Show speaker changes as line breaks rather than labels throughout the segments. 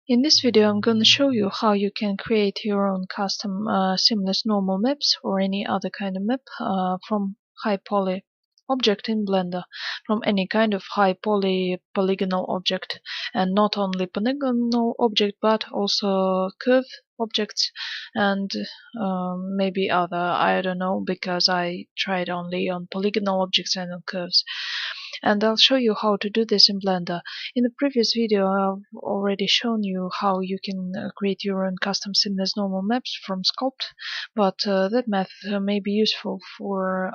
In this video, I'm going to show you how you can create your own custom seamless normal maps or any other kind of map from high poly object in Blender, from any kind of high poly polygonal object, and not only polygonal object but also curve objects and maybe other, I don't know, because I tried only on polygonal objects and on curves. And I'll show you how to do this in Blender. In the previous video I've already shown you how you can create your own custom seamless normal maps from Sculpt, but that method may be useful for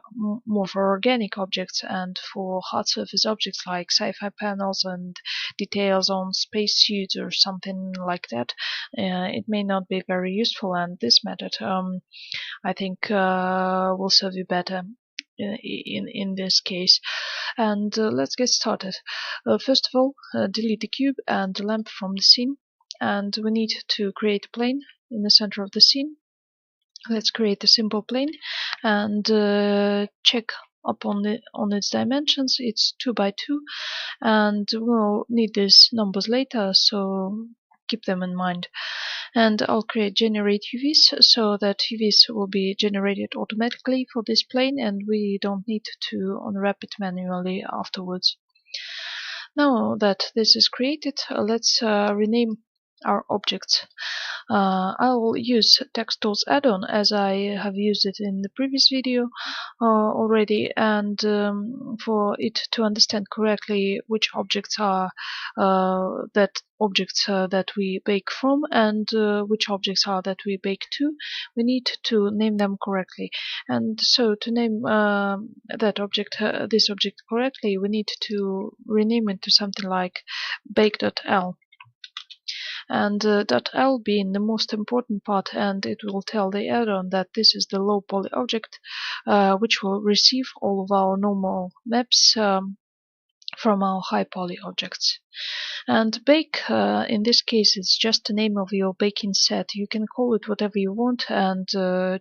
more for organic objects, and for hard surface objects like sci-fi panels and details on spacesuits or something like that. It may not be very useful, and this method I think will serve you better in this case. And let's get started. First of all, delete the cube and the lamp from the scene, and we need to create a plane in the center of the scene. Let's create a simple plane and check up on its dimensions. It's 2 by 2, and we'll need these numbers later, so keep them in mind. And I'll create generate UVs so that UVs will be generated automatically for this plane, and we don't need to unwrap it manually afterwards. Now that this is created, let's rename our objects. I'll use TexTools add-on as I have used it in the previous video already, and for it to understand correctly which objects are that we bake from and which objects are that we bake to, we need to name them correctly. And so to name this object correctly, we need to rename it to something like bake.l. And .l being the most important part, and it will tell the add-on that this is the low poly object which will receive all of our normal maps from our high poly objects. And bake, in this case, it's just the name of your baking set. You can call it whatever you want and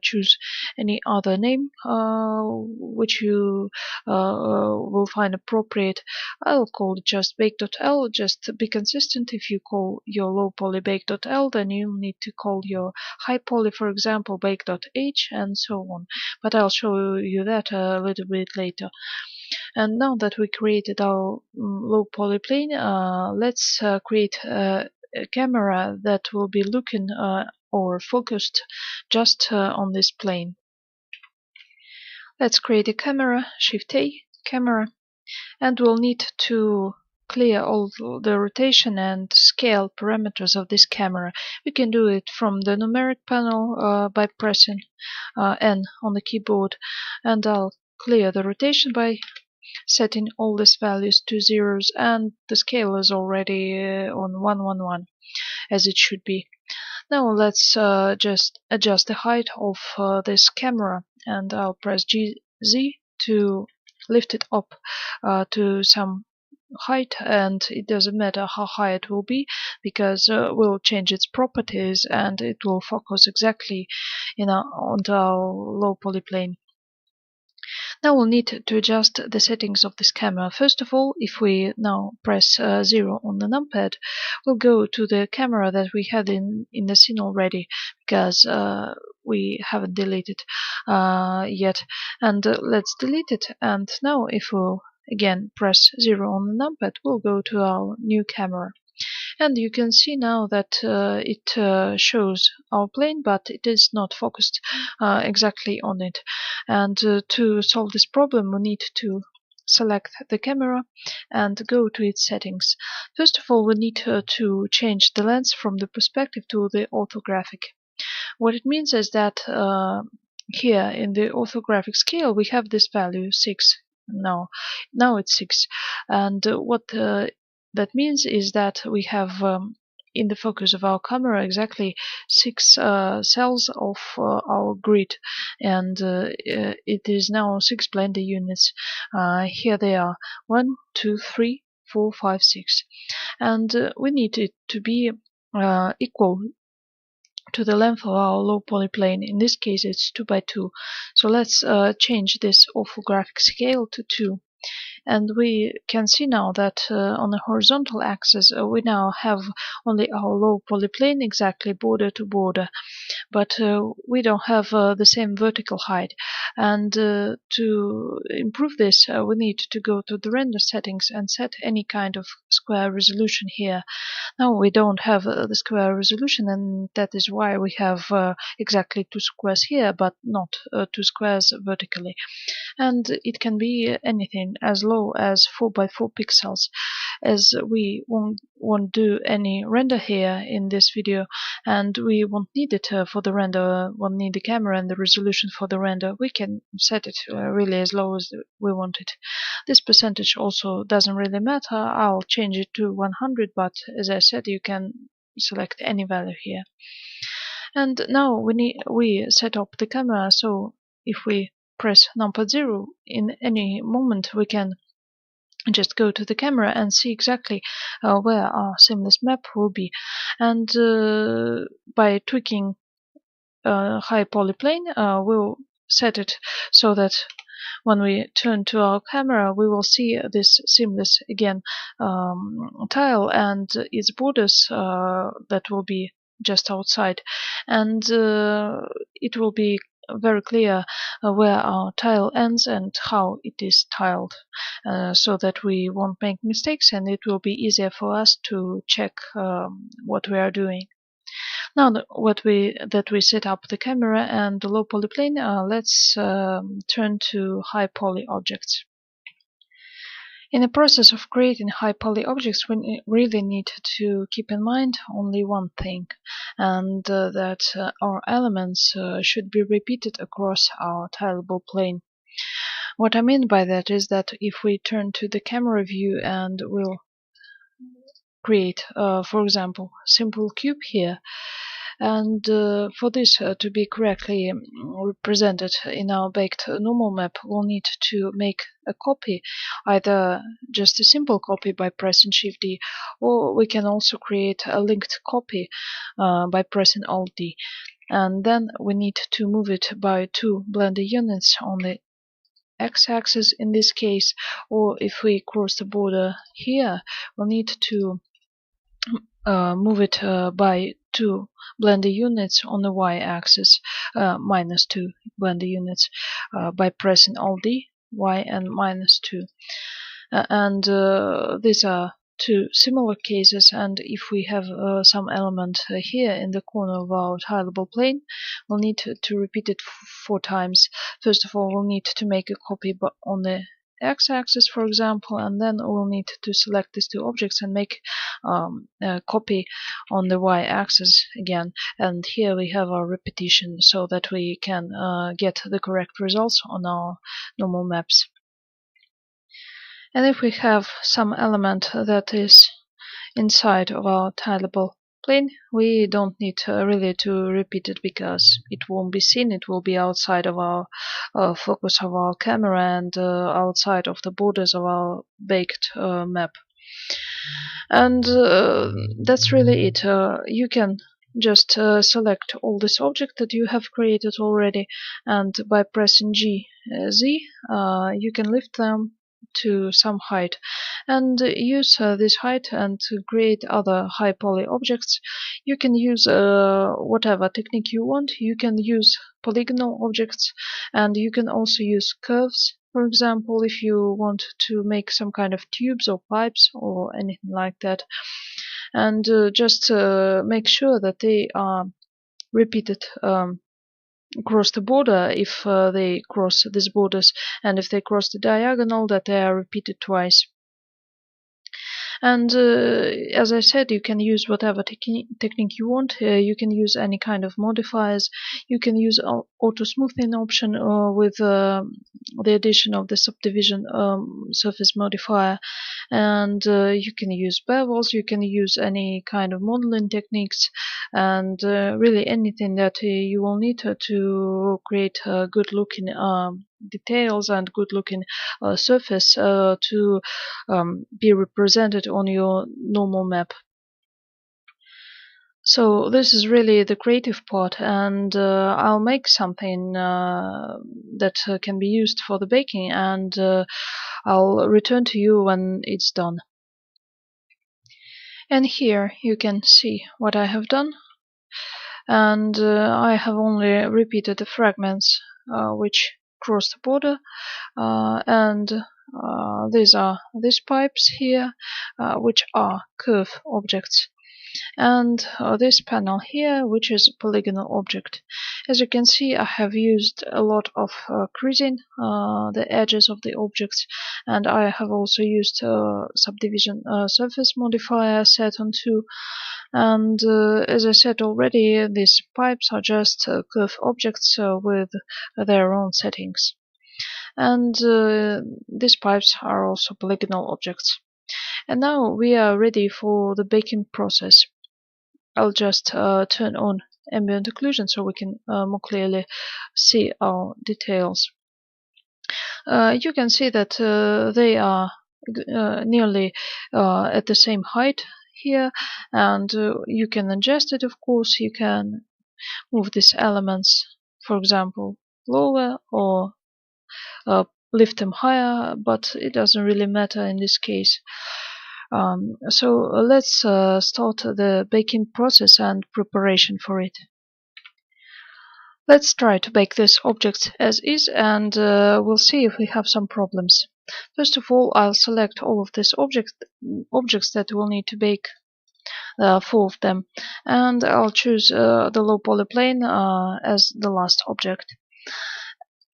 choose any other name which you will find appropriate. I'll call it just bake.l. Just be consistent. If you call your low poly bake.l, then you need to call your high poly, for example, bake.h, and so on. But I'll show you that a little bit later. And now that we created our low poly plane, let's create a camera that will be looking or focused just on this plane. Let's create a camera, Shift-A, camera, and we'll need to clear all the rotation and scale parameters of this camera. We can do it from the numeric panel by pressing N on the keyboard, and I'll clear the rotation by setting all these values to zeros, and the scale is already on 111 as it should be. Now let's just adjust the height of this camera, and I'll press GZ to lift it up to some height, and it doesn't matter how high it will be because we'll change its properties and it will focus exactly onto our low poly plane. Now we'll need to adjust the settings of this camera. First of all, if we now press 0 on the numpad, we'll go to the camera that we had in the scene already, because we haven't deleted yet. And let's delete it. And now if we'll again press 0 on the numpad, we'll go to our new camera. And you can see now that it shows our plane, but it is not focused exactly on it. And to solve this problem, we need to select the camera and go to its settings. First of all, we need to change the lens from the perspective to the orthographic. What it means is that here in the orthographic scale we have this value 6. Now it's 6, and what that means is that we have in the focus of our camera exactly 6 cells of our grid, and it is now 6 Blender units. Here they are: 1, 2, 3, 4, 5, 6, and we need it to be equal to the length of our low poly plane. In this case it's 2 by 2. So let's change this orthographic scale to 2. And we can see now that on the horizontal axis we now have only our low polyplane exactly border to border, but we don't have the same vertical height. And to improve this, we need to go to the render settings and set any kind of square resolution here. Now we don't have the square resolution, and that is why we have exactly 2 squares here, but not 2 squares vertically. And it can be anything as low as 4 by 4 pixels, as we won't do any render here in this video, and we won't need it for the render, won't need the camera and the resolution for the render. We can set it really as low as we want it. This percentage also doesn't really matter. I'll change it to 100, but as I said, you can select any value here. And now we set up the camera, so if we press numpad 0 in any moment, we can just go to the camera and see exactly where our seamless map will be. And by tweaking high polyplane, we'll set it so that when we turn to our camera, we will see this seamless again tile and its borders that will be just outside, and it will be very clear where our tile ends and how it is tiled, so that we won't make mistakes and it will be easier for us to check what we are doing. Now that we set up the camera and the low polyplane, let's turn to high poly objects. In the process of creating high poly objects, we really need to keep in mind only one thing, and that our elements should be repeated across our tileable plane. What I mean by that is that if we turn to the camera view and we'll create, for example, simple cube here, and for this to be correctly represented in our baked normal map, we'll need to make a copy, either just a simple copy by pressing Shift D, or we can also create a linked copy by pressing Alt D. And then we need to move it by 2 blender units on the x-axis in this case, or if we cross the border here, we'll need to move it by 2 blender units on the y-axis, minus 2 blender units, by pressing Alt D, Y and minus 2. And these are 2 similar cases, and if we have some element here in the corner of our tileable plane, we'll need to repeat it 4 times. First of all, we'll need to make a copy on the x-axis, for example, and then we'll need to select these 2 objects and make a copy on the y-axis again. And here we have our repetition so that we can get the correct results on our normal maps. And if we have some element that is inside of our tileable plane, we don't need really to repeat it because it won't be seen. It will be outside of our focus of our camera and outside of the borders of our baked map. And that's really it. You can just select all these objects that you have created already, and by pressing Z, you can lift them to some height and use this height and to create other high poly objects. You can use whatever technique you want. You can use polygonal objects, and you can also use curves, for example, if you want to make some kind of tubes or pipes or anything like that. And just make sure that they are repeated across the border if they cross these borders, and if they cross the diagonal, that they are repeated twice. And as I said, you can use whatever technique you want. You can use any kind of modifiers. You can use auto smoothing option with the addition of the subdivision surface modifier, and you can use bevels. You can use any kind of modeling techniques, and really anything that you will need to create good looking details and good looking surface to be represented on your normal map. So this is really the creative part, and I'll make something that can be used for the baking, and I'll return to you when it's done. And here you can see what I have done, and I have only repeated the fragments which cross the border, and these are these pipes here, which are curve objects, and this panel here, which is a polygonal object. As you can see, I have used a lot of creasing the edges of the objects, and I have also used subdivision surface modifier set on 2. And as I said already, these pipes are just curve objects with their own settings. And these pipes are also polygonal objects. And now we are ready for the baking process. I'll just turn on ambient occlusion so we can more clearly see our details. You can see that they are nearly at the same height here, and you can adjust it. Of course, you can move these elements, for example, lower or lift them higher, but it doesn't really matter in this case. So let's start the baking process and preparation for it. Let's try to bake this object as is, and we'll see if we have some problems. First of all, I'll select all of these objects that we'll need to bake, 4 of them, and I'll choose the low poly plane as the last object.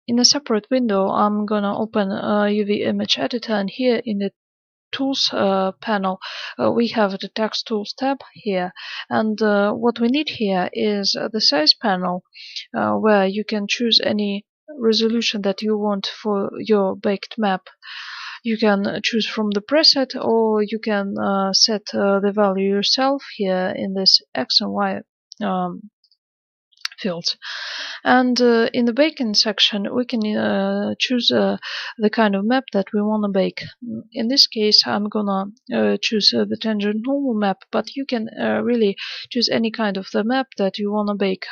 In a separate window, I'm gonna open UV image editor, and here in the Tools panel, we have the TexTools tab here, and what we need here is the size panel, where you can choose any resolution that you want for your baked map. You can choose from the preset, or you can set the value yourself here in this X and Y fields. And in the baking section, we can choose the kind of map that we want to bake. In this case, I'm gonna choose the tangent normal map, but you can really choose any kind of the map that you want to bake.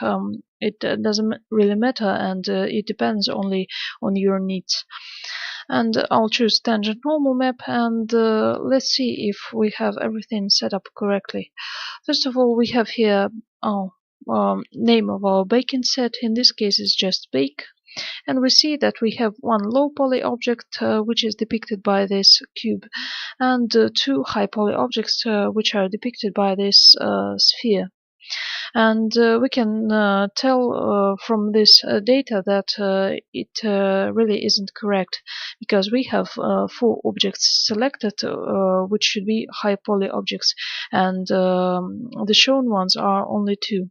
It doesn't really matter, and it depends only on your needs. And I'll choose tangent normal map, and let's see if we have everything set up correctly. First of all, we have here name of our baking set. In this case is just bake, and we see that we have one low poly object which is depicted by this cube, and 2 high poly objects which are depicted by this sphere. And we can tell from this data that it really isn't correct, because we have 4 objects selected which should be high poly objects, and the shown ones are only 2.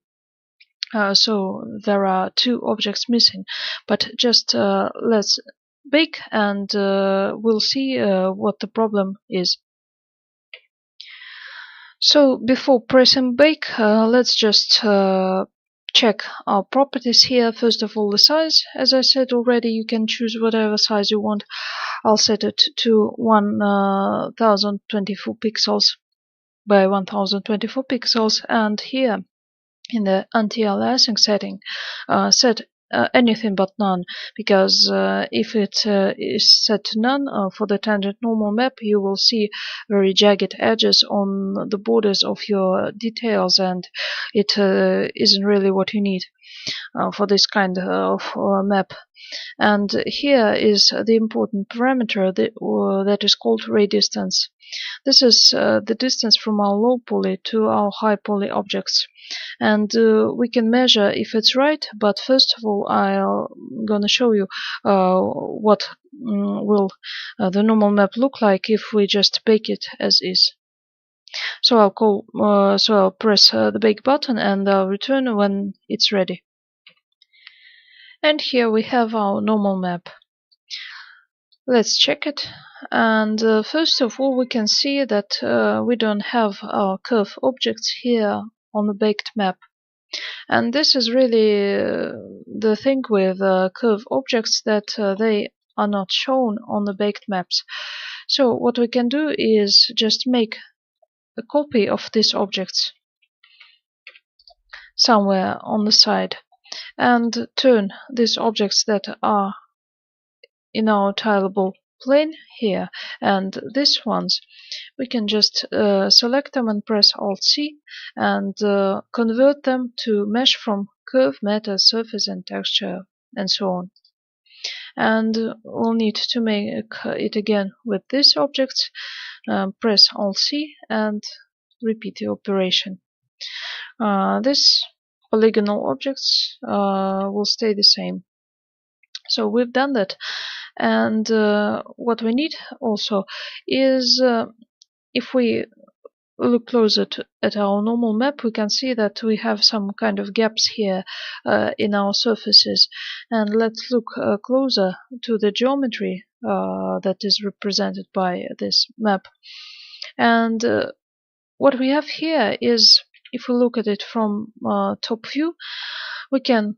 So there are 2 objects missing, but just let's bake, and we'll see what the problem is. So before pressing bake, let's just check our properties here. First of all, the size. As I said already, you can choose whatever size you want. I'll set it to 1024 pixels by 1024 pixels, and here in the anti-aliasing setting, set anything but none, because if it is set to none for the tangent normal map, you will see very jagged edges on the borders of your details, and it isn't really what you need for this kind of map. And here is the important parameter that is called ray distance. This is the distance from our low poly to our high poly objects, and we can measure if it's right. But first of all, I'm gonna show you what will the normal map look like if we just bake it as is. So I'll press the bake button, and I'll return when it's ready. And here we have our normal map. Let's check it. And first of all, we can see that we don't have our curve objects here on the baked map. And this is really the thing with curve objects, that they are not shown on the baked maps. So what we can do is just make a copy of these objects. somewhere on the side, and turn these objects that are in our tileable plane here, and these ones we can just select them and press Alt-C and convert them to mesh from curve, meta, surface, and texture, and so on. And we'll need to make it again with these objects. Press Alt-C and repeat the operation. These polygonal objects will stay the same. So we've done that, and what we need also is if we look closer at our normal map, we can see that we have some kind of gaps here in our surfaces. And let's look closer to the geometry that is represented by this map. And what we have here is, if we look at it from top view, we can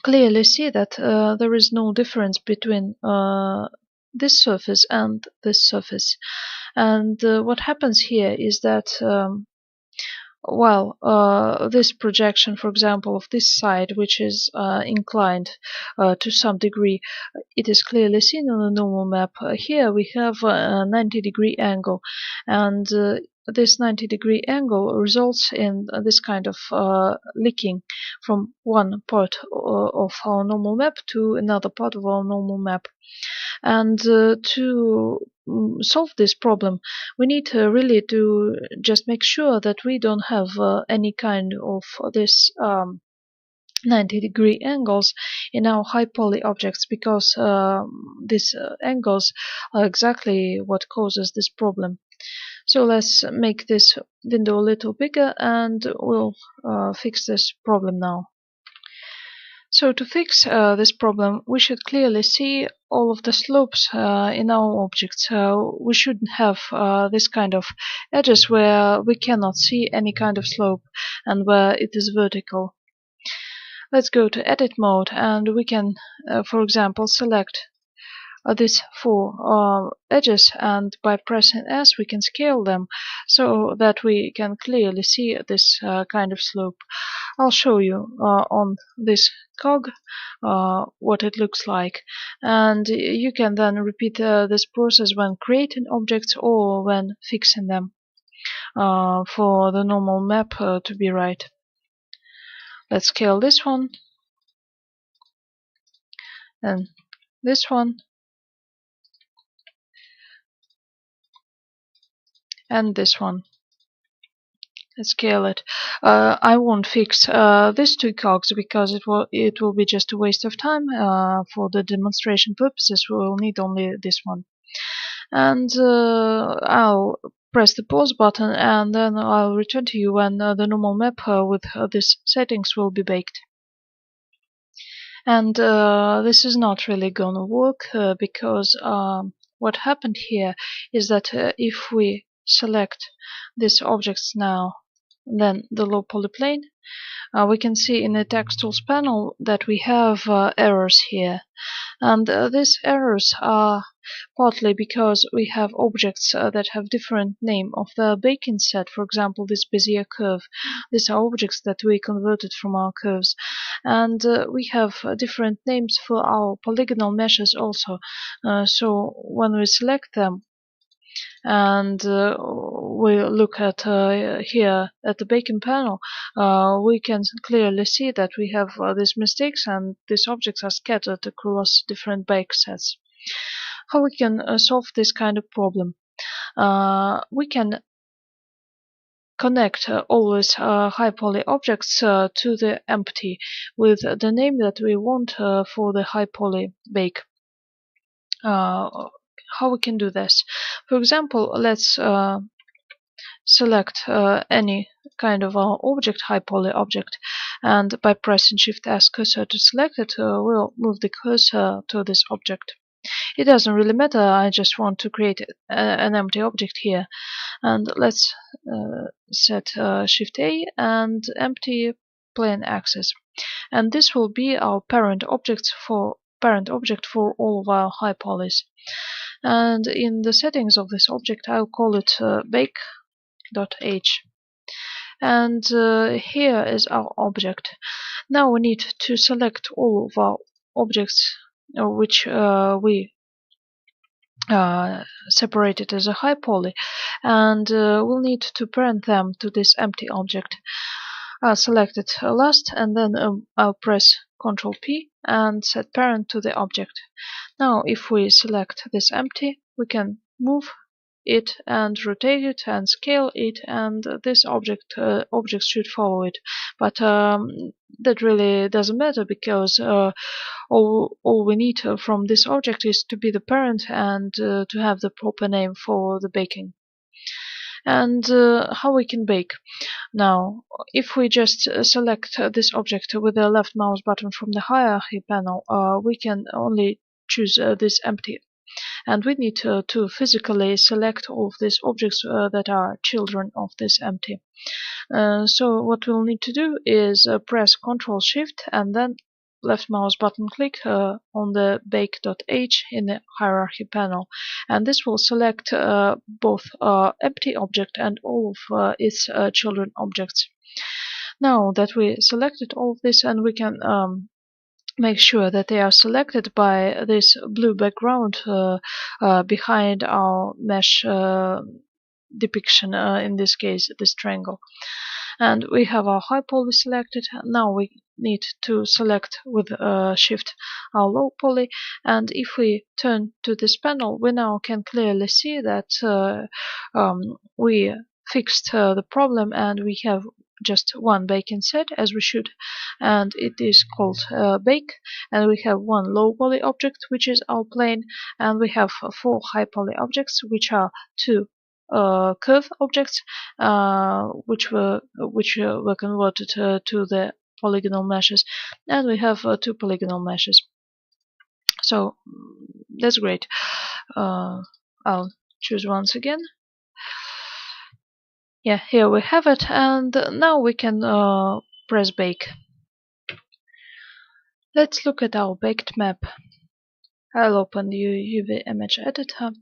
clearly see that there is no difference between this surface and this surface. And what happens here is that while this projection, for example, of this side, which is inclined to some degree, it is clearly seen on a normal map. Here we have a 90-degree angle, and this 90-degree angle results in this kind of leaking from one part of our normal map to another part of our normal map. And to solve this problem, we need really to just make sure that we don't have any kind of this 90-degree angles in our high poly objects, because these angles are exactly what causes this problem. So let's make this window a little bigger, and we'll fix this problem now. So to fix this problem, we should clearly see all of the slopes in our objects. We shouldn't have this kind of edges where we cannot see any kind of slope and where it is vertical. Let's go to edit mode, and we can, for example, select these four edges, and by pressing S we can scale them so that we can clearly see this kind of slope. I'll show you on this cog what it looks like, and you can then repeat this process when creating objects or when fixing them for the normal map to be right. Let's scale this one, and this one, and this one. Let's scale it. I won't fix these two cogs because it will be just a waste of time. For the demonstration purposes, we will need only this one. And I'll press the pause button, and then I'll return to you when the normal map with these settings will be baked. And this is not really gonna work because what happened here is that if we select these objects now, then the low polyplane, we can see in the TexTools panel that we have errors here. And these errors are partly because we have objects that have different name of the baking set. For example, this Bezier curve. These are objects that we converted from our curves. And we have different names for our polygonal meshes also. So when we select them, and we look at here at the baking panel, we can clearly see that we have these mistakes, and these objects are scattered across different bake sets. How we can solve this kind of problem? We can connect always high poly objects to the empty with the name that we want for the high poly bake. How we can do this? For example, let's select any kind of object, high poly object, and by pressing Shift S cursor to select it, we'll move the cursor to this object. It doesn't really matter, I just want to create an empty object here. And let's set Shift A and empty plane axis. And this will be our parent object for all of our high polys. And in the settings of this object, I'll call it bake.h. And here is our object. Now we need to select all of our objects which we separated as a high poly, and we'll need to parent them to this empty object. Select it last, and then I'll press Ctrl P and set parent to the object. Now if we select this empty, we can move it and rotate it and scale it, and this objects should follow it. But that really doesn't matter, because all we need from this object is to be the parent and to have the proper name for the baking. And how we can bake. Now, if we just select this object with the left mouse button from the hierarchy panel, we can only choose this empty. And we need to physically select all of these objects that are children of this empty. So what we'll need to do is press Ctrl Shift and then left mouse button click on the bake.h in the hierarchy panel, and this will select both empty object and all of its children objects. Now that we selected all of this, and we can make sure that they are selected by this blue background behind our mesh depiction, in this case this triangle. And we have our high poly selected. Now we need to select with Shift our low poly, and if we turn to this panel, we now can clearly see that we fixed the problem, and we have just one baking set as we should, and it is called bake, and we have one low poly object which is our plane, and we have 4 high poly objects which are 2 curve objects which were converted to the polygonal meshes, and we have 2 polygonal meshes. So that's great. I'll choose once again. Yeah, here we have it, and now we can press bake. Let's look at our baked map. I'll open the UV image editor,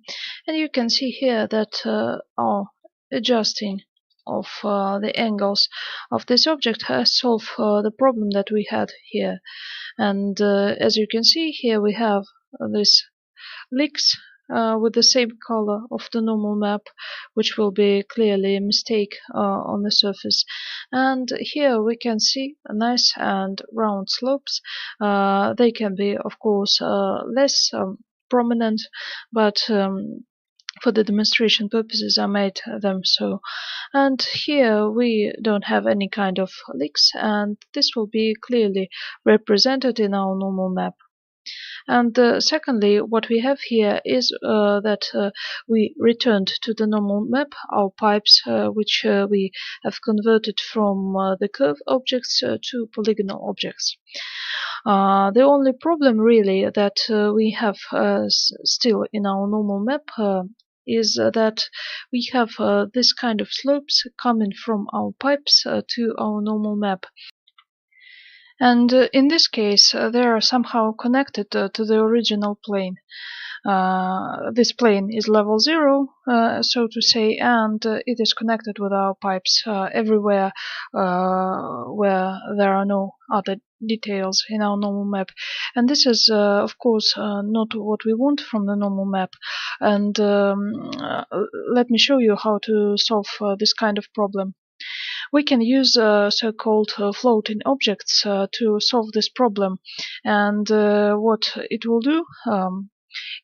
and you can see here that our adjusting of the angles of this object has solved the problem that we had here. And as you can see here, we have these leaks with the same color of the normal map, which will be clearly a mistake on the surface. And here we can see nice and round slopes. They can be, of course, less prominent, but for the demonstration purposes I made them so. And here we don't have any kind of leaks, and this will be clearly represented in our normal map. And secondly, what we have here is that we returned to the normal map our pipes, which we have converted from the curve objects to polygonal objects. The only problem really that we have still in our normal map is that we have this kind of slopes coming from our pipes to our normal map. And in this case, they are somehow connected to the original plane. This plane is level 0, so to say, and it is connected with our pipes everywhere where there are no other details in our normal map. And this is, of course, not what we want from the normal map. And let me show you how to solve this kind of problem. We can use so-called floating objects to solve this problem, and what it will do,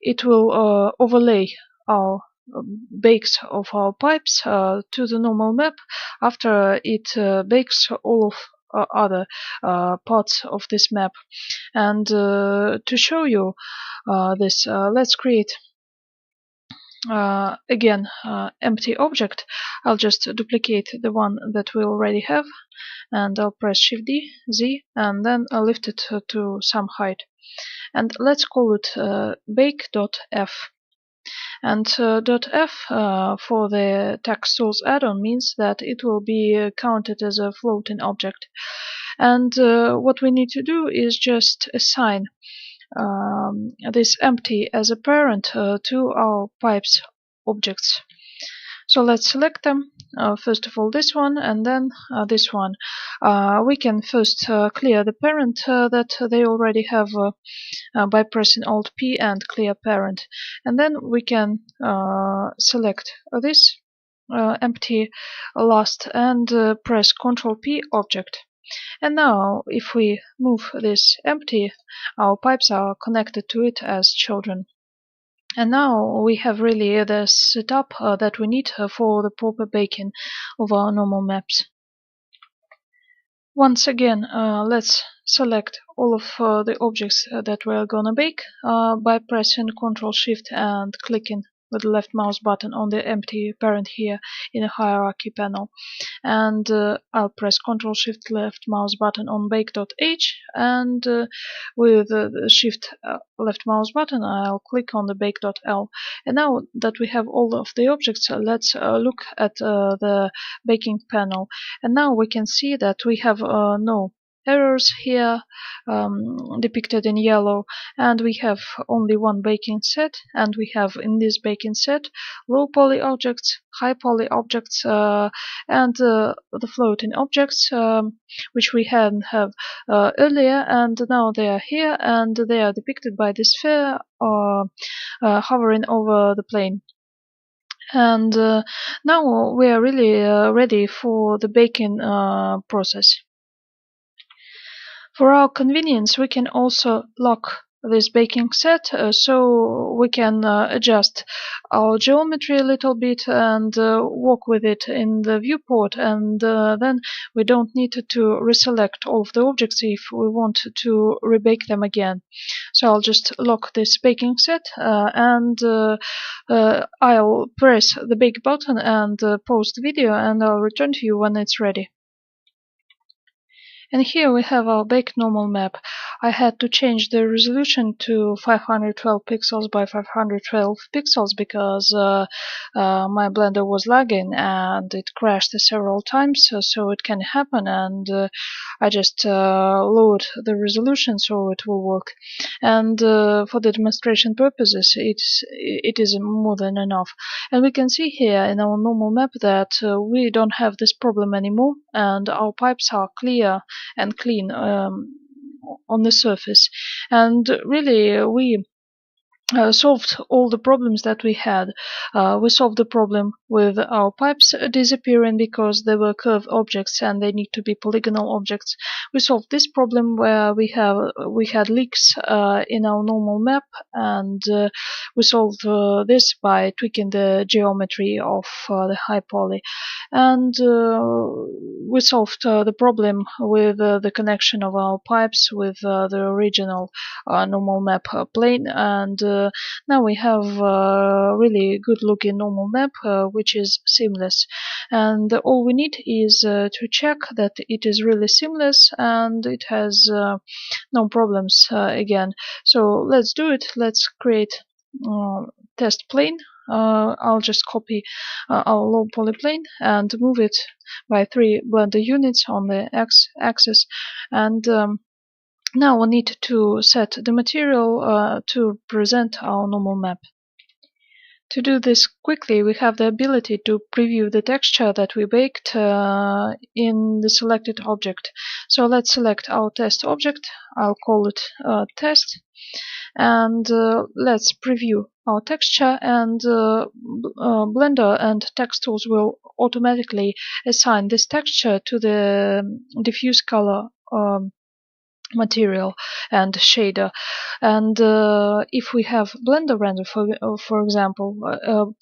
it will overlay our bakes of our pipes to the normal map after it bakes all of other parts of this map. And to show you this, let's create again empty object. I'll just duplicate the one that we already have, and I'll press Shift D, Z, and then I'll lift it to some height. And let's call it bake.f. And .f for the TexTools add-on means that it will be counted as a floating object. And what we need to do is just assign this empty as a parent to our pipes objects. So let's select them first of all this one and then this one. We can first clear the parent that they already have by pressing Alt P and clear parent, and then we can select this empty last and press Ctrl P object. And now if we move this empty, our pipes are connected to it as children. And now we have really the setup that we need for the proper baking of our normal maps. Once again, let's select all of the objects that we're gonna bake by pressing Ctrl Shift and clicking with the left mouse button on the empty parent here in the hierarchy panel. And I'll press Ctrl Shift left mouse button on bake.h, and with the Shift left mouse button I'll click on the bake.l. And now that we have all of the objects, let's look at the baking panel. And now we can see that we have no errors here depicted in yellow, and we have only one baking set, and we have in this baking set low poly objects, high poly objects, and the floating objects which we hadn't have earlier, and now they are here and they are depicted by this sphere hovering over the plane. And now we are really ready for the baking process. For our convenience, we can also lock this baking set so we can adjust our geometry a little bit and work with it in the viewport, and then we don't need to reselect all of the objects if we want to rebake them again. So I'll just lock this baking set and I'll press the bake button and pause the video, and I'll return to you when it's ready. And here we have our baked normal map. I had to change the resolution to 512 pixels by 512 pixels because my Blender was lagging and it crashed several times, so it can happen, and I just lowered the resolution so it will work. And for the demonstration purposes, it is more than enough. And we can see here in our normal map that we don't have this problem anymore, and our pipes are clear and clean on the surface. And really we solved all the problems that we had. We solved the problem with our pipes disappearing because they were curved objects and they need to be polygonal objects. We solved this problem where we had leaks in our normal map, and we solved this by tweaking the geometry of the high poly. And we solved the problem with the connection of our pipes with the original normal map plane, and now we have a really good looking normal map which is seamless. And all we need is to check that it is really seamless and it has no problems again. So let's do it. Let's create test plane. I'll just copy our low poly plane and move it by 3 Blender units on the x-axis, and now we need to set the material to present our normal map. To do this quickly, we have the ability to preview the texture that we baked in the selected object. So let's select our test object. I'll call it test, and let's preview our texture, and Blender and TexTools will automatically assign this texture to the diffuse color material and shader. And if we have Blender render, for example,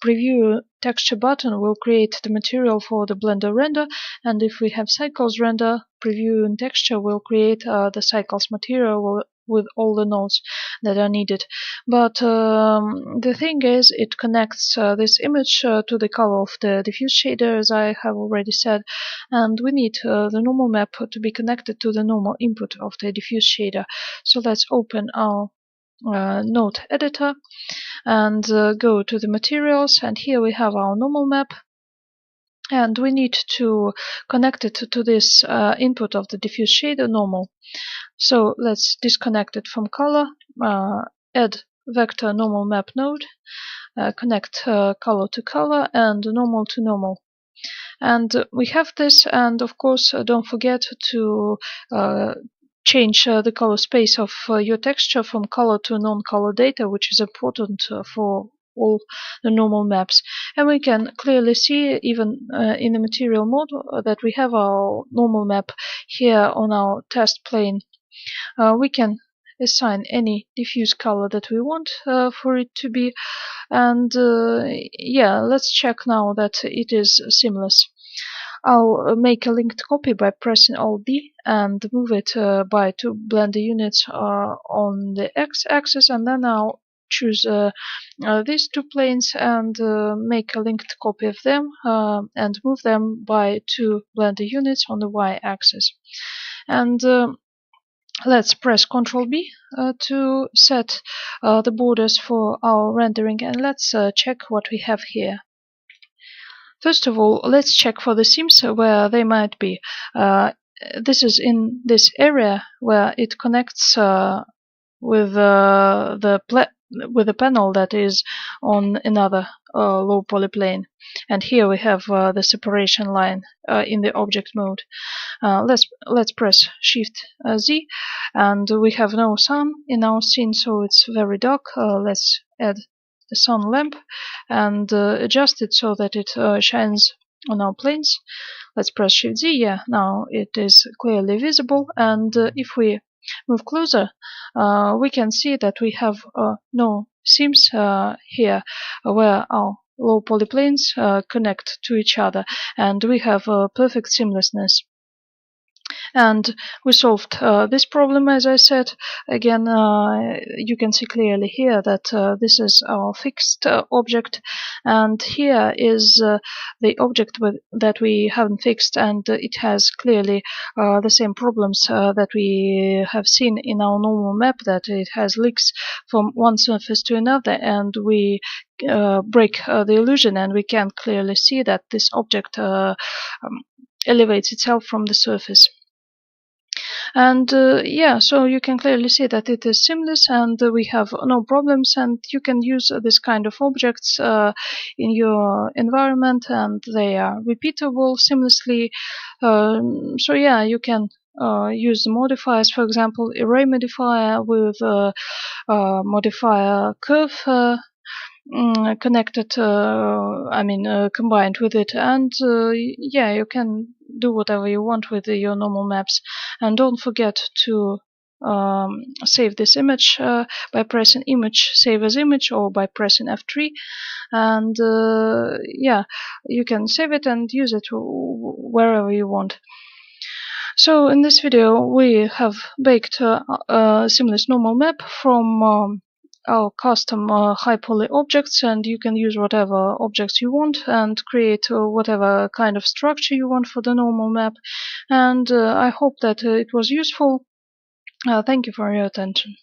preview texture button will create the material for the Blender render, and if we have cycles render, preview and texture will create the cycles material with all the nodes that are needed. But the thing is, it connects this image to the color of the diffuse shader, as I have already said, and we need the normal map to be connected to the normal input of the diffuse shader. So let's open our node editor and go to the materials, and here we have our normal map, and we need to connect it to this input of the diffuse shader normal. So let's disconnect it from color, add vector normal map node, connect color to color and normal to normal. And we have this, and of course don't forget to change the color space of your texture from color to non-color data, which is important for all the normal maps. And we can clearly see, even in the material mode, that we have our normal map here on our test plane. We can assign any diffuse color that we want for it to be. And yeah, let's check now that it is seamless. I'll make a linked copy by pressing Alt-D and move it by 2 blender units on the x-axis, and then I'll choose these 2 planes and make a linked copy of them and move them by 2 blender units on the y-axis. And let's press Ctrl B to set the borders for our rendering, and let's check what we have here. First of all, let's check for the seams where they might be. This is in this area where it connects with the panel that is on another low poly plane. And here we have the separation line in the object mode. Let's press Shift Z, and we have no sun in our scene, so it's very dark. Let's add the sun lamp and adjust it so that it shines on our planes. Let's press Shift Z. Yeah, now it is clearly visible, and if we move closer, we can see that we have no seams here where our low poly planes connect to each other, and we have perfect seamlessness. And we solved this problem, as I said. Again, you can see clearly here that this is our fixed object, and here is the object that we haven't fixed, and it has clearly the same problems that we have seen in our normal map, that it has leaks from one surface to another, and we break the illusion, and we can clearly see that this object elevates itself from the surface. And yeah, so you can clearly see that it is seamless, and we have no problems, and you can use this kind of objects in your environment, and they are repeatable seamlessly. So yeah, you can use the modifiers, for example, array modifier with modifier curve connected, combined with it, and yeah, you can do whatever you want with your normal maps. And don't forget to save this image by pressing Image, Save as Image, or by pressing F3, and yeah, you can save it and use it wherever you want. So in this video we have baked a seamless normal map from our custom high poly objects, and you can use whatever objects you want and create whatever kind of structure you want for the normal map. And I hope that it was useful. Thank you for your attention.